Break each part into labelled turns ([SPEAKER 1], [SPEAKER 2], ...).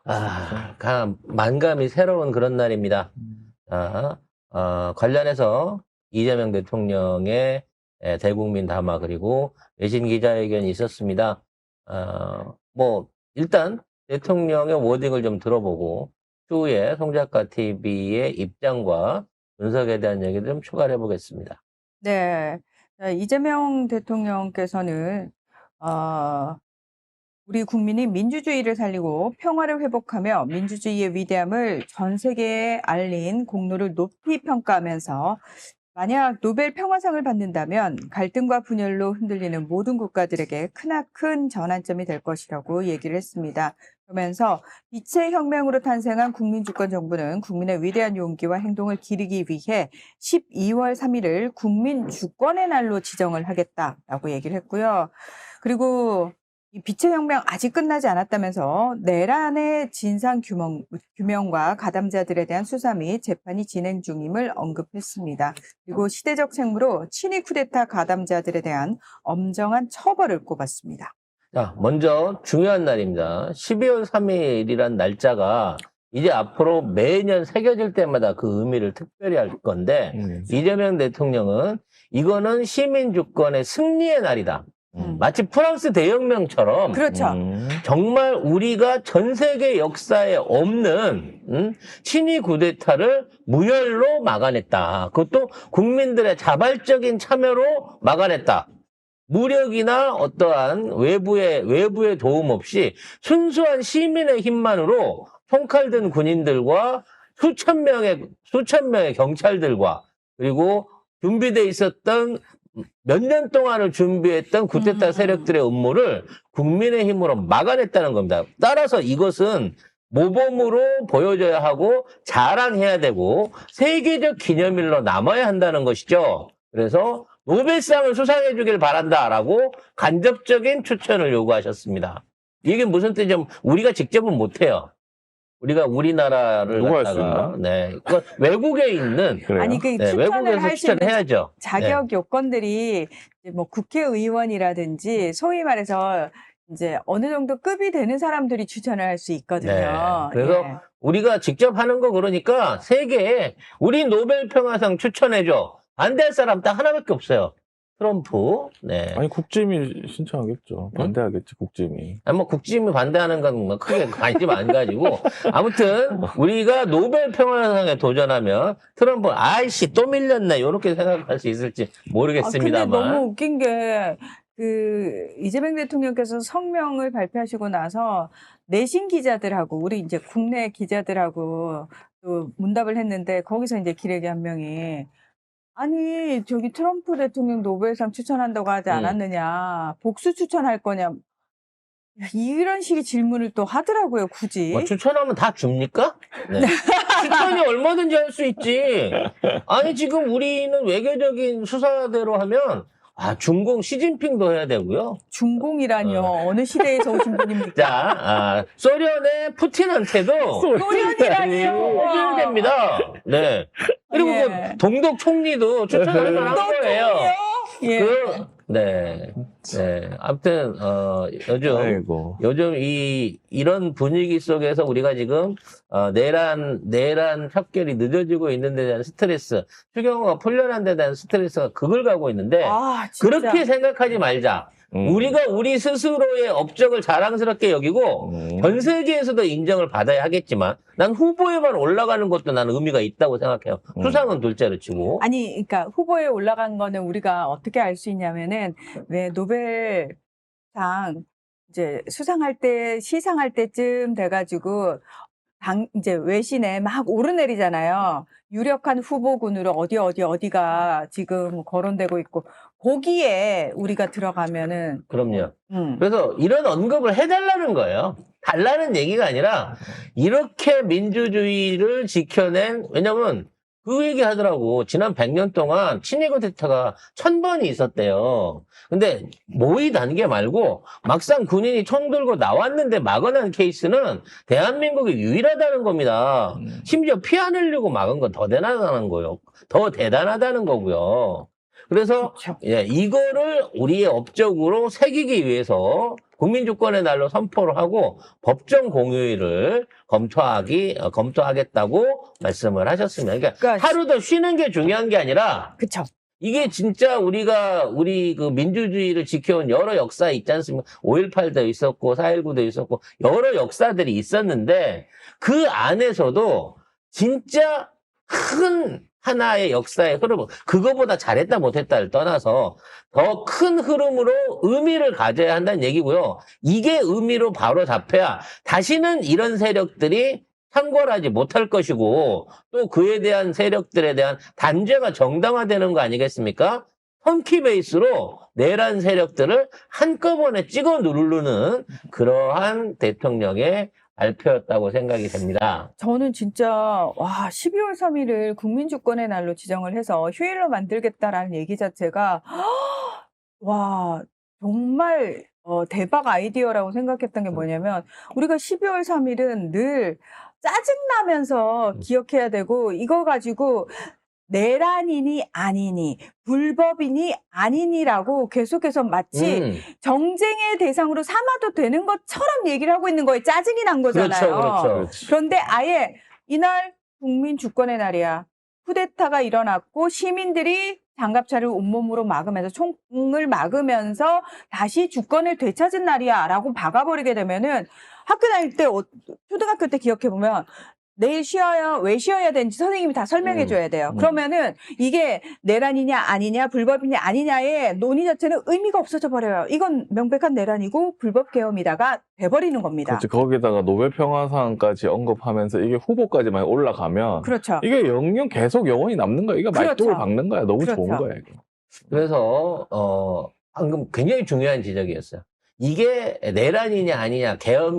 [SPEAKER 1] 만감이 새로운 그런 날입니다. 관련해서 이재명 대통령의 대국민 담화 그리고 외신 기자회견이 있었습니다. 일단 대통령의 워딩을 좀 들어보고 추후에 송작가 TV의 입장과 분석에 대한 얘기를 좀 추가를 해보겠습니다.
[SPEAKER 2] 네. 이재명 대통령께서는 우리 국민이 민주주의를 살리고 평화를 회복하며 민주주의의 위대함을 전 세계에 알린 공로를 높이 평가하면서 만약 노벨 평화상을 받는다면 갈등과 분열로 흔들리는 모든 국가들에게 크나큰 전환점이 될 것이라고 얘기를 했습니다. 그러면서 빛의 혁명으로 탄생한 국민주권 정부는 국민의 위대한 용기와 행동을 기리기 위해 12월 3일을 국민주권의 날로 지정을 하겠다라고 얘기를 했고요. 그리고 이 빛의 혁명 아직 끝나지 않았다면서 내란의 진상 규명과 가담자들에 대한 수사 및 재판이 진행 중임을 언급했습니다. 그리고 시대적 책무로 친위 쿠데타 가담자들에 대한 엄정한 처벌을 꼽았습니다.
[SPEAKER 1] 자, 먼저 중요한 날입니다. 12월 3일이란 날짜가 이제 앞으로 매년 새겨질 때마다 그 의미를 특별히 할 건데 이재명 대통령은 이거는 시민주권의 승리의 날이다. 마치 프랑스 대혁명처럼
[SPEAKER 2] 그렇죠.
[SPEAKER 1] 정말 우리가 전 세계 역사에 없는 친위 쿠데타를 무혈로 막아냈다. 그것도 국민들의 자발적인 참여로 막아냈다. 무력이나 어떠한 외부의 도움 없이 순수한 시민의 힘만으로 총칼 든 군인들과 수천 명의 경찰들과 그리고 준비돼 있었던 몇 년 동안을 준비했던 쿠데타 세력들의 음모를 국민의 힘으로 막아냈다는 겁니다. 따라서 이것은 모범으로 보여줘야 하고 자랑해야 되고 세계적 기념일로 남아야 한다는 것이죠. 그래서 노벨상을 수상해 주길 바란다라고 간접적인 추천을 요구하셨습니다. 이게 무슨 뜻이냐면 우리가 직접은 못해요. 우리가 우리나라를
[SPEAKER 3] 누가 할 수
[SPEAKER 1] 갖다가
[SPEAKER 3] 있나?
[SPEAKER 1] 외국에 있는
[SPEAKER 2] 아니 그 추천을
[SPEAKER 1] 외국에서
[SPEAKER 2] 할 수 있는
[SPEAKER 1] 추천해야죠.
[SPEAKER 2] 자격 요건들이 이제 뭐 국회의원이라든지 소위 말해서 이제 어느 정도 급이 되는 사람들이 추천을 할 수 있거든요.
[SPEAKER 1] 그래서 우리가 직접 하는 거 그러니까 세계에 우리 노벨 평화상 추천해줘. 반대할 사람 딱 하나밖에 없어요. 트럼프.
[SPEAKER 3] 아니 국짐이 신청하겠죠. 반대하겠지 국짐이.
[SPEAKER 1] 국짐이 반대하는 건 크게 관심 안 가지고 아무튼 우리가 노벨 평화상에 도전하면 트럼프 아이씨 또 밀렸네 이렇게 생각할 수 있을지 모르겠습니다만.
[SPEAKER 2] 근데 너무 웃긴 게 이재명 대통령께서 성명을 발표하시고 나서 내신 기자들하고 우리 이제 국내 기자들하고 또 문답을 했는데 거기서 이제 기레기 한 명이 아니 저기 트럼프 대통령 노벨상 추천한다고 하지 않았느냐 복수 추천할 거냐 이런 식의 질문을 또 하더라고요. 굳이
[SPEAKER 1] 추천하면 다 줍니까? 추천이 얼마든지 할 수 있지. 아니 지금 우리는 외교적인 수사대로 하면 중공 시진핑도 해야 되고요.
[SPEAKER 2] 중공이라뇨. 어느 시대에서 오신 분입니까?
[SPEAKER 1] 자, 소련의 푸틴한테도
[SPEAKER 2] 소련이라뇨.
[SPEAKER 1] 해줘야 됩니다. 네. 그리고 그 동독 총리도 추천할 만한 거예요. 아무튼 요즘 이런 분위기 속에서 우리가 지금 내란 척결이 늦어지고 있는 데 대한 스트레스, 추경호가 풀려난 데 대한 스트레스가 극을 가고 있는데 그렇게 생각하지 말자. 우리가 우리 스스로의 업적을 자랑스럽게 여기고 전 세계에서도 인정을 받아야 하겠지만 난 후보에만 올라가는 것도 나는 의미가 있다고 생각해요. 수상은 둘째로 치고.
[SPEAKER 2] 아니 그러니까 후보에 올라간 거는 우리가 어떻게 알 수 있냐면은 왜 노벨상 이제 수상할 때 시상할 때쯤 돼가지고 이제 외신에 막 오르내리잖아요. 유력한 후보군으로 어디가 지금 거론되고 있고 거기에 우리가 들어가면은
[SPEAKER 1] 그럼요. 그래서 이런 언급을 해달라는 거예요. 달라는 얘기가 아니라 이렇게 민주주의를 지켜낸 왜냐면 그 얘기 하더라고. 지난 100년 동안 친위 쿠데타가 1000번이 있었대요. 근데 모의 단계 말고 막상 군인이 총 들고 나왔는데 막아낸 케이스는 대한민국이 유일하다는 겁니다. 심지어 피 안 흘리고 막은 건 더 대단하다는 거예요. 더 대단하다는 거고요. 그래서
[SPEAKER 2] 그렇죠.
[SPEAKER 1] 예, 이거를 우리의 업적으로 새기기 위해서 국민주권의 날로 선포를 하고 법정 공휴일을 검토하겠다고 말씀을 하셨습니다. 그러니까 하루 더 쉬는 게 중요한 게 아니라
[SPEAKER 2] 그렇죠.
[SPEAKER 1] 이게 진짜 우리 그 민주주의를 지켜온 여러 역사 있지 않습니까? 5.18도 있었고 4.19도 있었고 여러 역사들이 있었는데 그 안에서도 진짜 큰 하나의 역사의 흐름, 그거보다 잘했다 못했다를 떠나서 더 큰 흐름으로 의미를 가져야 한다는 얘기고요. 이게 의미로 바로 잡혀야 다시는 이런 세력들이 창궐하지 못할 것이고 또 그에 대한 세력들에 대한 단죄가 정당화되는 거 아니겠습니까? 턴키 베이스로 내란 세력들을 한꺼번에 찍어 누르는 그러한 대통령의 발표였다고 생각이 됩니다.
[SPEAKER 2] 저는 진짜 와 12월 3일을 국민주권의 날로 지정을 해서 휴일로 만들겠다라는 얘기 자체가 와 정말 대박 아이디어라고 생각했던 게 뭐냐면 우리가 12월 3일은 늘 짜증나면서 기억해야 되고 이거 가지고 내란이니 아니니 불법이니 아니니라고 계속해서 마치 정쟁의 대상으로 삼아도 되는 것처럼 얘기를 하고 있는 거예요. 짜증이 난 거잖아요.
[SPEAKER 1] 그렇죠.
[SPEAKER 2] 그런데 아예 이날 국민 주권의 날이야. 쿠데타가 일어났고 시민들이 장갑차를 온몸으로 막으면서 총을 막으면서 다시 주권을 되찾은 날이야 라고 박아버리게 되면은 학교 다닐 때 초등학교 때 기억해보면 내일 쉬어요. 왜 쉬어야 되는지 선생님이 다 설명해 줘야 돼요. 그러면은 이게 내란이냐 아니냐 불법이냐 아니냐의 논의 자체는 의미가 없어져 버려요. 이건 명백한 내란이고 불법 계엄이다가 돼버리는 겁니다.
[SPEAKER 3] 그렇죠. 거기다가 노벨 평화상까지 언급하면서 이게 후보까지 많이 올라가면
[SPEAKER 2] 그렇죠.
[SPEAKER 3] 이게 영영 계속 영원히 남는 거야. 이거 말뚝을
[SPEAKER 2] 그렇죠.
[SPEAKER 3] 박는 거야. 너무
[SPEAKER 2] 그렇죠.
[SPEAKER 3] 좋은 거야 이거.
[SPEAKER 1] 그래서 방금 굉장히 중요한 지적이었어요. 이게 내란이냐 아니냐 계엄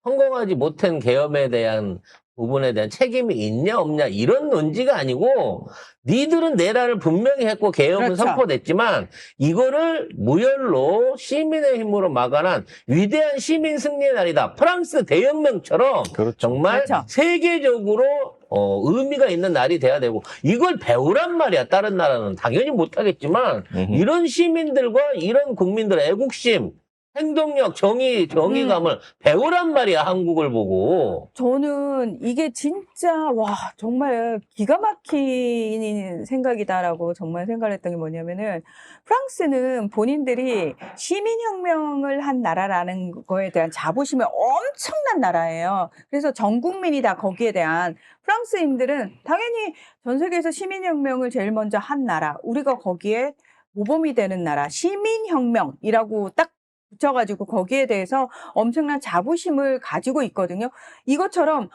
[SPEAKER 1] 성공하지 못한 계엄에 대한 부분에 대한 책임이 있냐 없냐 이런 논지가 아니고 니들은 내란을 분명히 했고 계엄은
[SPEAKER 2] 그렇죠.
[SPEAKER 1] 선포됐지만 이거를 무혈로 시민의 힘으로 막아낸 위대한 시민 승리의 날이다. 프랑스 대혁명처럼
[SPEAKER 3] 그렇죠.
[SPEAKER 1] 정말
[SPEAKER 2] 그렇죠.
[SPEAKER 1] 세계적으로 의미가 있는 날이 돼야 되고 이걸 배우란 말이야. 다른 나라는 당연히 못하겠지만 이런 시민들과 이런 국민들의 애국심 행동력, 정의감을 배우란 말이야, 한국을 보고.
[SPEAKER 2] 저는 이게 진짜, 와, 정말 기가 막힌 생각이다라고 정말 생각을 했던 게 뭐냐면은, 프랑스는 본인들이 시민혁명을 한 나라라는 거에 대한 자부심이 엄청난 나라예요. 그래서 전 국민이 다 거기에 대한 프랑스인들은 당연히 전 세계에서 시민혁명을 제일 먼저 한 나라, 우리가 거기에 모범이 되는 나라, 시민혁명이라고 딱 붙여가지고 거기에 대해서 엄청난 자부심을 가지고 있거든요. 이것처럼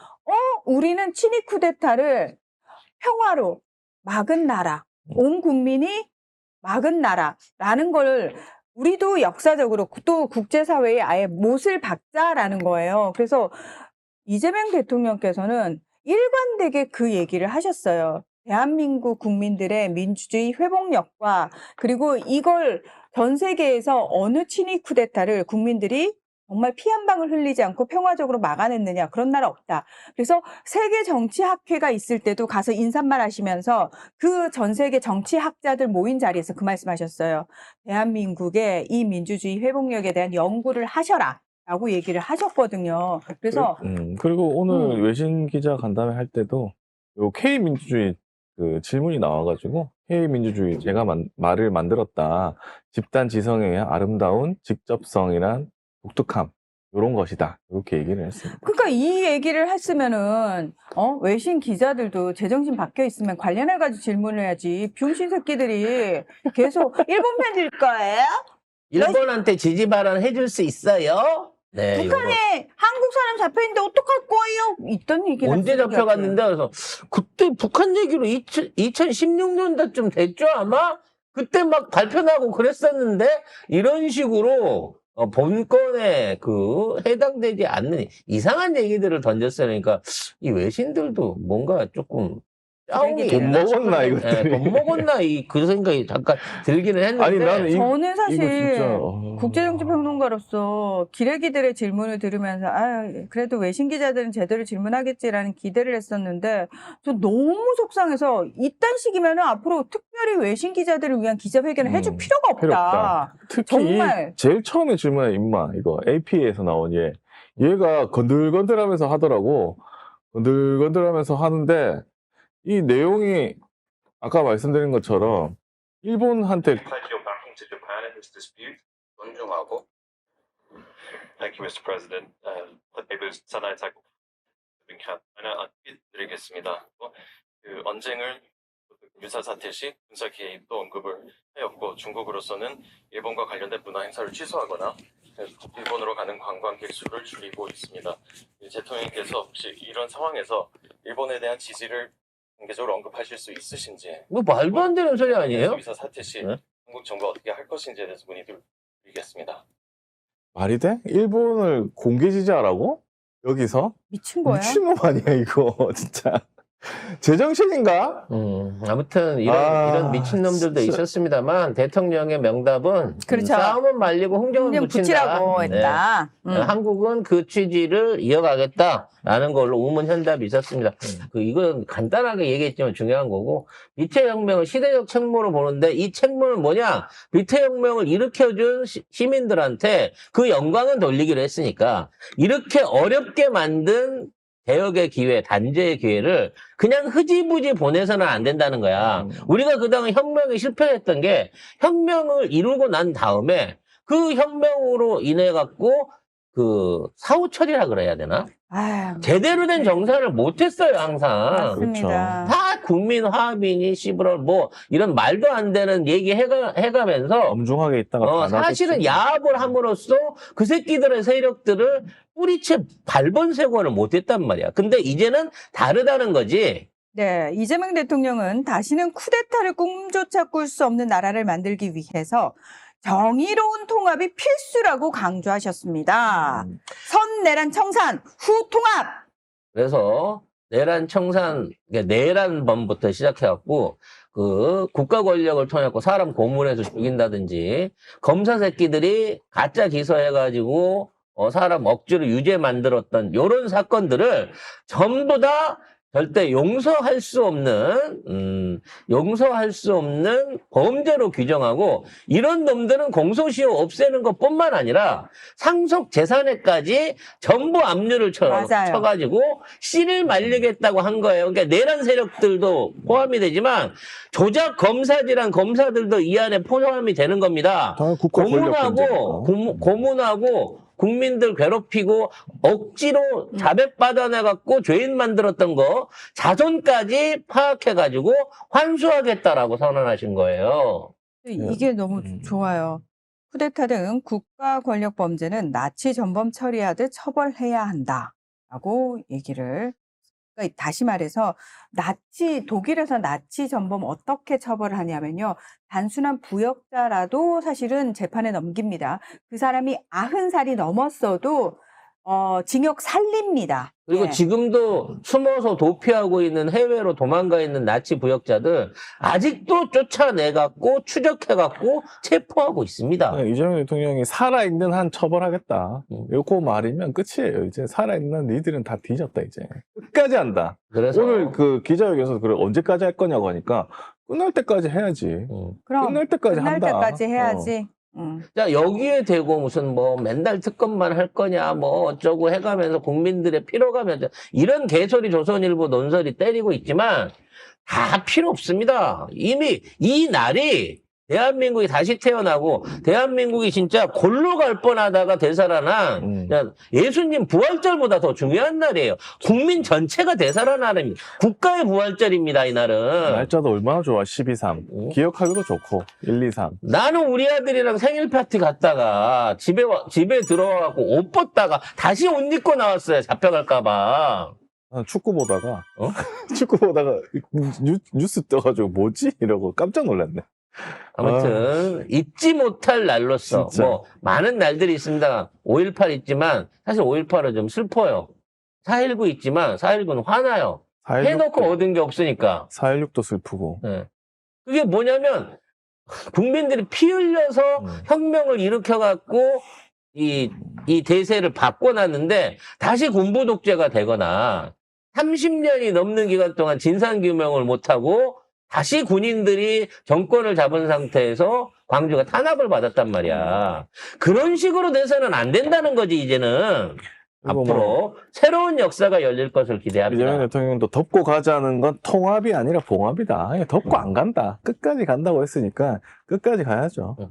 [SPEAKER 2] 우리는 친위 쿠데타를 평화로 막은 나라, 온 국민이 막은 나라라는 걸 우리도 역사적으로 또 국제사회에 아예 못을 박자라는 거예요. 그래서 이재명 대통령께서는 일관되게 그 얘기를 하셨어요. 대한민국 국민들의 민주주의 회복력과 그리고 이걸 전 세계에서 어느 친위 쿠데타를 국민들이 정말 피 한 방울 흘리지 않고 평화적으로 막아냈느냐 그런 나라 없다. 그래서 세계 정치학회가 있을 때도 가서 인사말 하시면서 그 전 세계 정치학자들 모인 자리에서 그 말씀하셨어요. 대한민국의 이 민주주의 회복력에 대한 연구를 하셔라. 라고 얘기를 하셨거든요. 그래서
[SPEAKER 3] 그리고 오늘 외신 기자 간담회 할 때도 요 K민주주의 그 질문이 나와가지고 K민주주의 제가 말을 만들었다. 집단 지성에 의한 아름다운 직접성이란 독특함 이런 것이다. 이렇게 얘기를 했습니다.
[SPEAKER 2] 그러니까 이 얘기를 했으면은 외신 기자들도 제정신 박혀 있으면 관련해가지고 질문을 해야지. 병신 새끼들이 계속 일본 편일 거예요?
[SPEAKER 1] 일본한테 지지 발언 해줄 수 있어요? 네.
[SPEAKER 2] 북한에 한국 사람 잡혀있는데 어떡할 거예요? 있던 얘기를
[SPEAKER 1] 언제 잡혀갔는데 그래서 그때 북한 얘기로 2016년도쯤 됐죠 아마? 그때 막 발표 나고 그랬었는데 이런 식으로 본건에 해당되지 않는 이상한 얘기들을 던졌어요. 그러니까 이 외신들도 뭔가 조금 싸움이
[SPEAKER 2] 돈
[SPEAKER 1] 있나
[SPEAKER 3] 먹었나,
[SPEAKER 1] 싶은데,
[SPEAKER 3] 이것들이.
[SPEAKER 1] 돈 먹었나 그 생각이 잠깐 들기는 했는데.
[SPEAKER 3] 아니, 나는
[SPEAKER 2] 저는 사실
[SPEAKER 3] 이거 진짜,
[SPEAKER 2] 국제정치평론가로서 기레기들의 질문을 들으면서 그래도 외신 기자들은 제대로 질문하겠지라는 기대를 했었는데 저 너무 속상해서 이딴 식이면은 앞으로 특별히 외신 기자들을 위한 기자회견을 해줄 필요가 없다.
[SPEAKER 3] 필요 없다. 특히
[SPEAKER 2] 정말.
[SPEAKER 3] 제일 처음에 질문한 인마 이거 AP에서 나온 얘가 건들건들하면서 하더라고. 건들건들하면서 하는데 이 내용이 아까 말씀드린 것처럼 일본한테
[SPEAKER 4] 존중하고 Thank you, Mr. President. 대비스 산하의 자국 하나 드리겠습니다. 그 언쟁을 유사 사태 시 군사 개입도 언급을 하였고 중국으로서는 일본과 관련된 문화 행사를 취소하거나 일본으로 가는 관광객 수를 줄이고 있습니다. 대통령께서 혹시 이런 상황에서 일본에 대한 지지를 공개적으로 언급하실 수 있으신지
[SPEAKER 1] 뭐 말도 안 되는 소리 아니에요?
[SPEAKER 4] 유사 사태 시
[SPEAKER 1] 네?
[SPEAKER 4] 한국 정부가 어떻게 할 것인지에 대해서 문의드리겠습니다.
[SPEAKER 3] 말이 돼? 일본을 공개 지지하라고? 여기서?
[SPEAKER 2] 미친 거야?
[SPEAKER 3] 미친놈 아니야 이거 진짜. 제정신인가?
[SPEAKER 1] 아무튼 이런 미친놈들도
[SPEAKER 3] 진짜.
[SPEAKER 1] 있었습니다만 대통령의 명답은
[SPEAKER 2] 그렇죠.
[SPEAKER 1] 싸움은 말리고 홍정은
[SPEAKER 2] 붙이라고
[SPEAKER 1] 붙인다.
[SPEAKER 2] 했다.
[SPEAKER 1] 한국은 그 취지를 이어가겠다라는 걸로 우문현답이 있었습니다. 이건 간단하게 얘기했지만 중요한 거고 미태혁명을 시대적 책무로 보는데 이 책무는 뭐냐? 미태혁명을 일으켜준 시민들한테 그 영광은 돌리기로 했으니까 이렇게 어렵게 만든 개혁의 기회, 단죄의 기회를 그냥 흐지부지 보내서는 안 된다는 거야. 우리가 그동안 혁명에 실패했던 게 혁명을 이루고 난 다음에 그 혁명으로 인해 갖고 그 사후 처리라 그래야 되나?
[SPEAKER 2] 아유,
[SPEAKER 1] 제대로 된 정산을 못했어요 항상.
[SPEAKER 2] 맞습니다.
[SPEAKER 1] 다 국민 화합이니 씨부럴 뭐 이런 말도 안 되는 얘기 해가면서
[SPEAKER 3] 엄중하게 있다가 다
[SPEAKER 1] 사실은
[SPEAKER 3] 나겠지.
[SPEAKER 1] 야합을 함으로써 그 새끼들의 세력들을 뿌리채 발본색원을 못했단 말이야. 근데 이제는 다르다는 거지.
[SPEAKER 2] 네, 이재명 대통령은 다시는 쿠데타를 꿈조차 꿀 수 없는 나라를 만들기 위해서 정의로운 통합이 필수라고 강조하셨습니다. 선, 내란, 청산, 후 통합!
[SPEAKER 1] 그래서 내란 청산, 내란범부터 시작해갖고 그 국가 권력을 통해서 사람 고문해서 죽인다든지 검사 새끼들이 가짜 기소해가지고 사람 억지로 유죄 만들었던 이런 사건들을 전부 다 절대 용서할 수 없는 범죄로 규정하고 이런 놈들은 공소시효 없애는 것뿐만 아니라 상속 재산에까지 전부 압류를 쳐가지고 씨를 말리겠다고 한 거예요. 그러니까 내란 세력들도 포함이 되지만 조작 검사들이란 검사들도 이 안에 포함이 되는 겁니다. 고문하고 국민들 괴롭히고 억지로 자백받아내갖고 죄인 만들었던 거 자손까지 파악해가지고 환수하겠다라고 선언하신 거예요.
[SPEAKER 2] 이게 너무 좋아요. 쿠데타 등 국가 권력 범죄는 나치 전범 처리하듯 처벌해야 한다라고 얘기를. 그러니까 다시 말해서 독일에서 나치 전범 어떻게 처벌을 하냐면요. 단순한 부역자라도 사실은 재판에 넘깁니다. 그 사람이 90살이 넘었어도 징역 살립니다.
[SPEAKER 1] 그리고
[SPEAKER 2] 예.
[SPEAKER 1] 지금도 숨어서 도피하고 있는 해외로 도망가 있는 나치 부역자들 아직도 쫓아내갖고 추적해갖고 체포하고 있습니다.
[SPEAKER 3] 이재명 대통령이 살아있는 한 처벌하겠다. 요거 말이면 끝이에요. 이제 살아있는 한 니들은 다 뒤졌다 이제. 끝까지 한다.
[SPEAKER 1] 그래서
[SPEAKER 3] 오늘 그 기자회견에서 그래 언제까지 할 거냐고 하니까 끝날 때까지 해야지.
[SPEAKER 2] 그럼
[SPEAKER 3] 끝날 때까지
[SPEAKER 2] 끝날
[SPEAKER 3] 한다.
[SPEAKER 2] 때까지 해야지.
[SPEAKER 1] 자, 여기에 대고 무슨 뭐 맨날 특검만 할 거냐 뭐 어쩌고 해가면서 국민들의 피로가면서 이런 개소리 조선일보 논설이 때리고 있지만 다 필요 없습니다. 이미 이 날이 대한민국이 다시 태어나고 대한민국이 진짜 골로 갈 뻔하다가 되살아난 예수님 부활절보다 더 중요한 날이에요. 국민 전체가 되살아나는 날입니다. 국가의 부활절입니다. 이 날은.
[SPEAKER 3] 날짜도 얼마나 좋아. 12.3. 기억하기도 좋고 1.2.3.
[SPEAKER 1] 나는 우리 아들이랑 생일 파티 갔다가 집에 들어와갖고 옷 벗다가 다시 옷 입고 나왔어요. 잡혀갈까봐.
[SPEAKER 3] 축구 보다가 축구 보다가 뉴스 떠가지고 뭐지? 이러고 깜짝 놀랐네.
[SPEAKER 1] 아무튼 잊지 못할 날로서
[SPEAKER 3] 진짜.
[SPEAKER 1] 뭐 많은 날들이 있습니다. 5.18 있지만 사실 5.18은 좀 슬퍼요. 4.19 있지만 4.19는 화나요. 해놓고 얻은 게 없으니까.
[SPEAKER 3] 4.16도 슬프고.
[SPEAKER 1] 네. 그게 뭐냐면 국민들이 피 흘려서 혁명을 일으켜갖고 이 대세를 바꿔놨는데 다시 군부 독재가 되거나 30년이 넘는 기간 동안 진상규명을 못하고 다시 군인들이 정권을 잡은 상태에서 광주가 탄압을 받았단 말이야. 그런 식으로 돼서는 안 된다는 거지, 이제는. 앞으로 새로운 역사가 열릴 것을 기대합니다.
[SPEAKER 3] 이재명 대통령도 덮고 가자는 건 통합이 아니라 봉합이다. 덮고 안 간다. 끝까지 간다고 했으니까 끝까지 가야죠. 네.